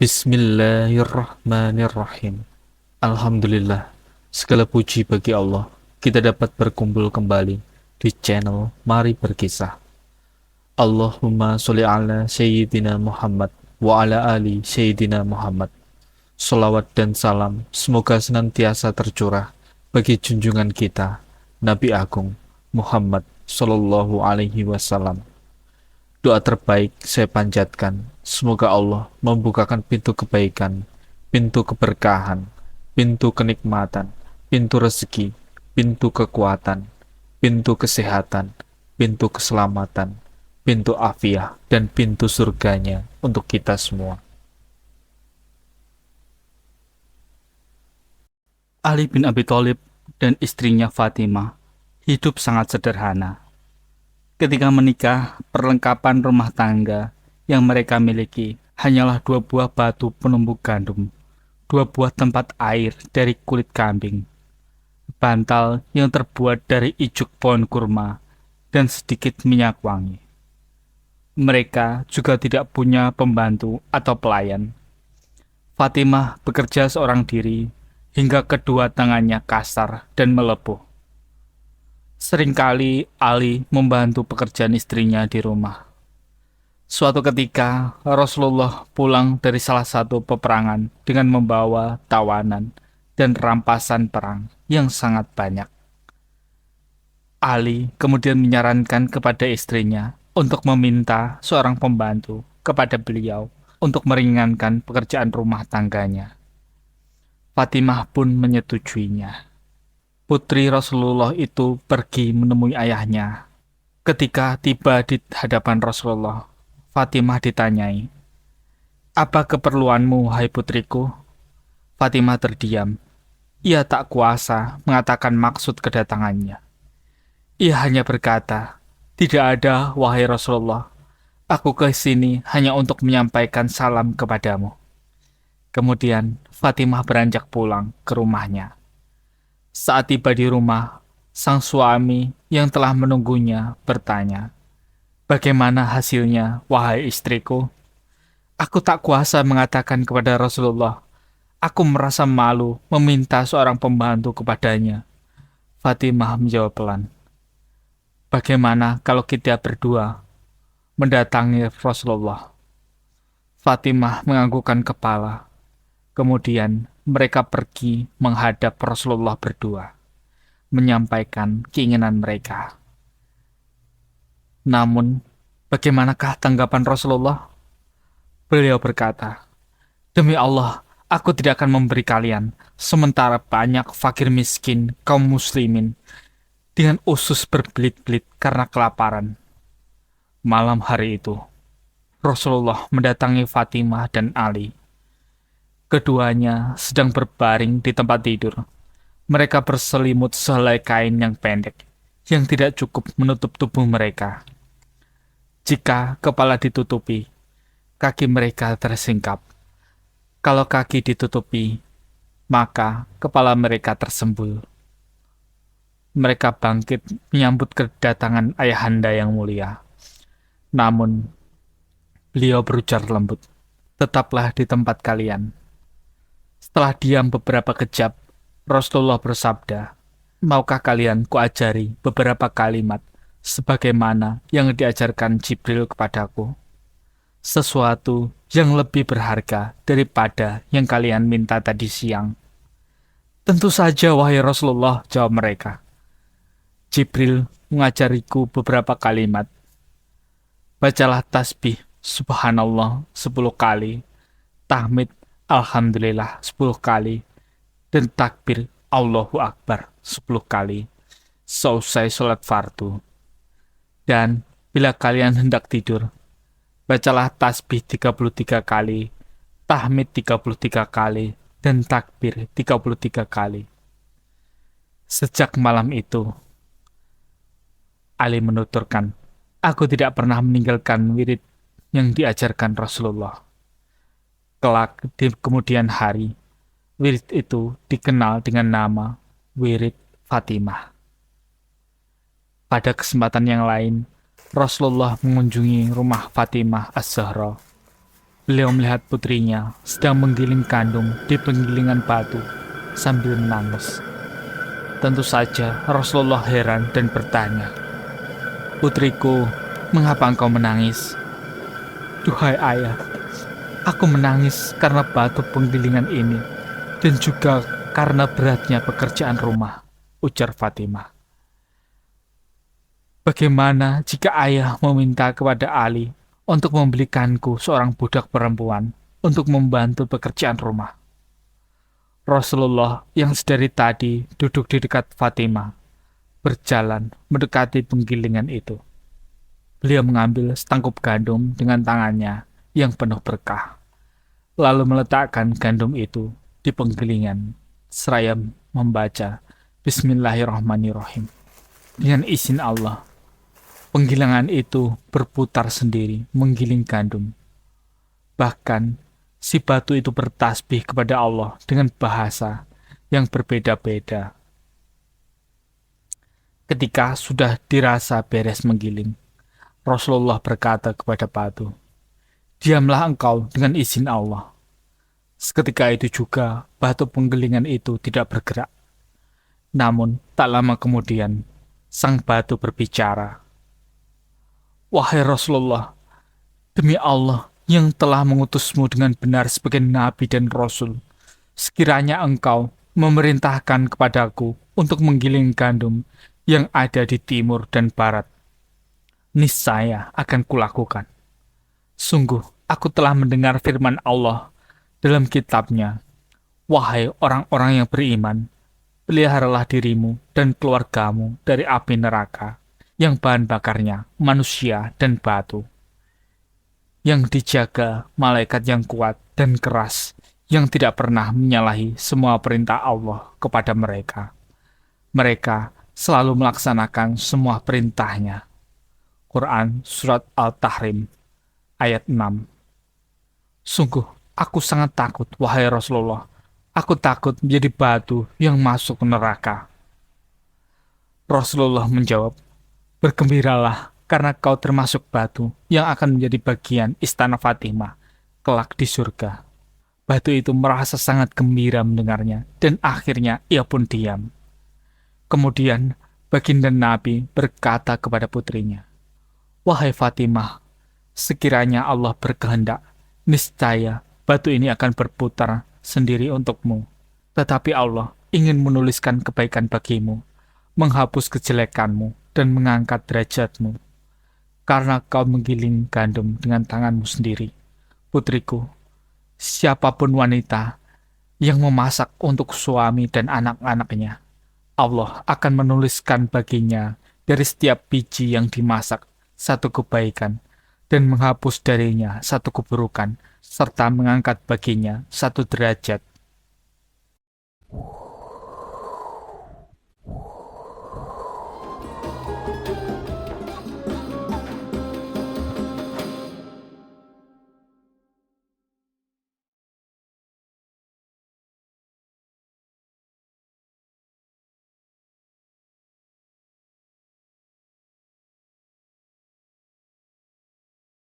Bismillahirrahmanirrahim. Alhamdulillah, segala puji bagi Allah. Kita dapat berkumpul kembali di channel Mari Berkisah. Allahumma sholli ala Sayyidina Muhammad wa ala ali Sayyidina Muhammad. Salawat dan salam semoga senantiasa tercurah bagi junjungan kita, Nabi Agung Muhammad Sallallahu Alaihi Wasallam. Doa terbaik saya panjatkan, semoga Allah membukakan pintu kebaikan, pintu keberkahan, pintu kenikmatan, pintu rezeki, pintu kekuatan, pintu kesehatan, pintu keselamatan, pintu afiah, dan pintu surganya untuk kita semua. Ali bin Abi Thalib dan istrinya Fatimah hidup sangat sederhana. Ketika menikah, perlengkapan rumah tangga yang mereka miliki hanyalah 2 buah batu penumbuk gandum, 2 buah tempat air dari kulit kambing, bantal yang terbuat dari ijuk pohon kurma, dan sedikit minyak wangi. Mereka juga tidak punya pembantu atau pelayan. Fatimah bekerja seorang diri hingga kedua tangannya kasar dan melepuh. Seringkali Ali membantu pekerjaan istrinya di rumah. Suatu ketika, Rasulullah pulang dari salah satu peperangan dengan membawa tawanan dan rampasan perang yang sangat banyak. Ali kemudian menyarankan kepada istrinya untuk meminta seorang pembantu kepada beliau untuk meringankan pekerjaan rumah tangganya. Fatimah pun menyetujuinya. Putri Rasulullah itu pergi menemui ayahnya. Ketika tiba di hadapan Rasulullah, Fatimah ditanyai, "Apa keperluanmu, hai putriku?" Fatimah terdiam. Ia tak kuasa mengatakan maksud kedatangannya. Ia hanya berkata, "Tidak ada, wahai Rasulullah. Aku ke sini hanya untuk menyampaikan salam kepadamu." Kemudian Fatimah beranjak pulang ke rumahnya. Saat tiba di rumah, sang suami yang telah menunggunya bertanya, "Bagaimana hasilnya, wahai istriku?" "Aku tak kuasa mengatakan kepada Rasulullah. Aku merasa malu meminta seorang pembantu kepadanya." Fatimah menjawab pelan, "Bagaimana kalau kita berdua mendatangi Rasulullah?" Fatimah menganggukkan kepala. Kemudian mereka pergi menghadap Rasulullah berdua, menyampaikan keinginan mereka. Namun, bagaimanakah tanggapan Rasulullah? Beliau berkata, "Demi Allah, aku tidak akan memberi kalian, sementara banyak fakir miskin kaum muslimin dengan usus berbelit-belit karena kelaparan." Malam hari itu, Rasulullah mendatangi Fatimah dan Ali. Keduanya sedang berbaring di tempat tidur. Mereka berselimut sehelai kain yang pendek, yang tidak cukup menutup tubuh mereka. Jika kepala ditutupi, kaki mereka tersingkap. Kalau kaki ditutupi, maka kepala mereka tersembul. Mereka bangkit menyambut kedatangan ayahanda yang mulia. Namun, beliau berujar lembut, "Tetaplah di tempat kalian." Setelah diam beberapa kejap, Rasulullah bersabda, "Maukah kalian kuajari beberapa kalimat sebagaimana yang diajarkan Jibril kepadaku? Sesuatu yang lebih berharga daripada yang kalian minta tadi siang." "Tentu saja, wahai Rasulullah," jawab mereka. "Jibril mengajariku beberapa kalimat. Bacalah tasbih Subhanallah 10 kali, tahmid Alhamdulillah 10 kali, dan takbir Allahu Akbar 10 kali seusai sholat fardu. Dan bila kalian hendak tidur, bacalah tasbih 33 kali, tahmid 33 kali, dan takbir 33 kali." Sejak malam itu, Ali menuturkan, "Aku tidak pernah meninggalkan wirid yang diajarkan Rasulullah." Kelak di kemudian hari, wirid itu dikenal dengan nama wirid Fatimah. Pada kesempatan yang lain, Rasulullah mengunjungi rumah Fatimah Az-Zahra. Beliau melihat putrinya sedang menggiling gandum di penggilingan batu sambil menangis. Tentu saja Rasulullah heran dan bertanya, "Putriku, mengapa engkau menangis?" "Duhai ayah, aku menangis karena batu penggilingan ini dan juga karena beratnya pekerjaan rumah," ujar Fatimah. "Bagaimana jika ayah meminta kepada Ali untuk membelikanku seorang budak perempuan untuk membantu pekerjaan rumah?" Rasulullah yang sedari tadi duduk di dekat Fatimah berjalan mendekati penggilingan itu. Beliau mengambil setangkup gandum dengan tangannya yang penuh berkah, lalu meletakkan gandum itu di penggilingan seraya membaca Bismillahirrahmanirrahim. Dengan izin Allah, penggilingan itu berputar sendiri menggiling gandum. Bahkan si batu itu bertasbih kepada Allah dengan bahasa yang berbeda-beda. Ketika sudah dirasa beres menggiling, Rasulullah berkata kepada batu, "Diamlah engkau dengan izin Allah." Seketika itu juga batu penggilingan itu tidak bergerak. Namun tak lama kemudian sang batu berbicara, "Wahai Rasulullah, demi Allah yang telah mengutusmu dengan benar sebagai nabi dan rasul, sekiranya engkau memerintahkan kepadaku untuk menggiling gandum yang ada di timur dan barat, niscaya akan kulakukan. Sungguh, aku telah mendengar firman Allah dalam kitabnya, wahai orang-orang yang beriman, peliharalah dirimu dan keluargamu dari api neraka, yang bahan bakarnya manusia dan batu, yang dijaga malaikat yang kuat dan keras, yang tidak pernah menyalahi semua perintah Allah kepada mereka. Mereka selalu melaksanakan semua perintahnya." Quran Surat Al-Tahrim ayat 6. "Sungguh, aku sangat takut, wahai Rasulullah. Aku takut menjadi batu yang masuk ke neraka." Rasulullah menjawab, "Bergembiralah, karena kau termasuk batu yang akan menjadi bagian istana Fatimah kelak di surga." Batu itu merasa sangat gembira mendengarnya, dan akhirnya ia pun diam. Kemudian baginda Nabi berkata kepada putrinya, "Wahai Fatimah, sekiranya Allah berkehendak, niscaya batu ini akan berputar sendiri untukmu. Tetapi Allah ingin menuliskan kebaikan bagimu, menghapus kejelekanmu, dan mengangkat derajatmu. Karena kau menggiling gandum dengan tanganmu sendiri. Putriku, siapapun wanita yang memasak untuk suami dan anak-anaknya, Allah akan menuliskan baginya dari setiap biji yang dimasak satu kebaikan dan menghapus darinya satu keburukan, serta mengangkat baginya satu derajat